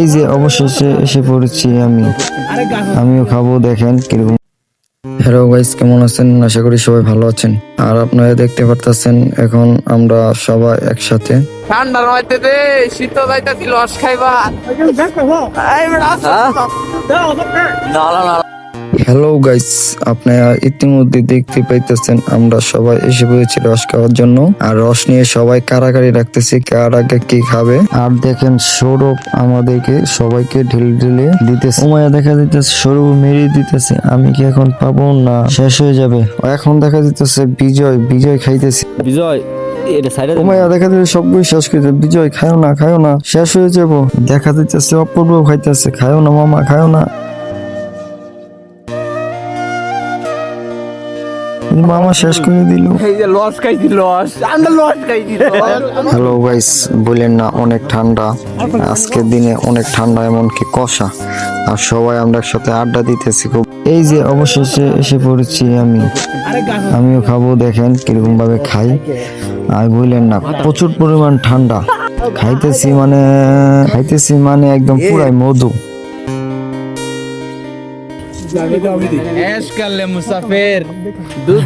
এই যে অবশেষে এসে পড়েছি আমিও খাবো, দেখেন কিরকম। হ্যালো গাইস, কেমন আছেন? আশা করি সবাই ভালো আছেন। আর আপনারা দেখতে পারতেছেন এখন আমরা সবাই একসাথে ঠান্ডার মধ্যে দে শীত যাইতাছিল রস খাইবা। হ্যালো গাইস, আপনারা ইতিমধ্যে দেখতে পাইতেছেন আমরা সবাই এসে পড়েছি রস খাওয়ার জন্য। আর রস নিয়ে সবাই কারাকারি রাখতেছি কার আগে কি খাবে। আর দেখেন সৌরভ আমাদেরকে সবাইকে ঢিল ঢিলে দিতেছে। উমায়া দেখা দিতেছে সৌরভ মেরে দিতেছে। আমি কি এখন পাবো না, শেষ হয়ে যাবে। এখন দেখা দিতেছে বিজয় খাইতেছে। বিজয় উমায়া দেখা দিতেছে সবগুলো শেষ করে দিতেছে। বিজয় খায়ও না শেষ হয়ে যাবো। দেখা দিতেছে অপূর্ব খাইতেছে। খায়ও না মামা, খায়ও না। মামা শেষ করে দিল। এই যে লস খাইছি, আমরা লস খাইছি। হ্যালো গাইস, বলেন না অনেক ঠান্ডা আজকের দিনে, অনেক ঠান্ডা, এমনকি কষা। আর সবাই আমরা একসাথে আড্ডা দিতেছি খুব। এই যে অবশেষে এসে পড়েছি আমিও খাবো, দেখেন কিরকম ভাবে খাই। আর বললেন না প্রচুর পরিমাণ ঠান্ডা। খাইতেছি মানে একদম পুরাই মধু। ऐश कर ले मुसाफिर दूध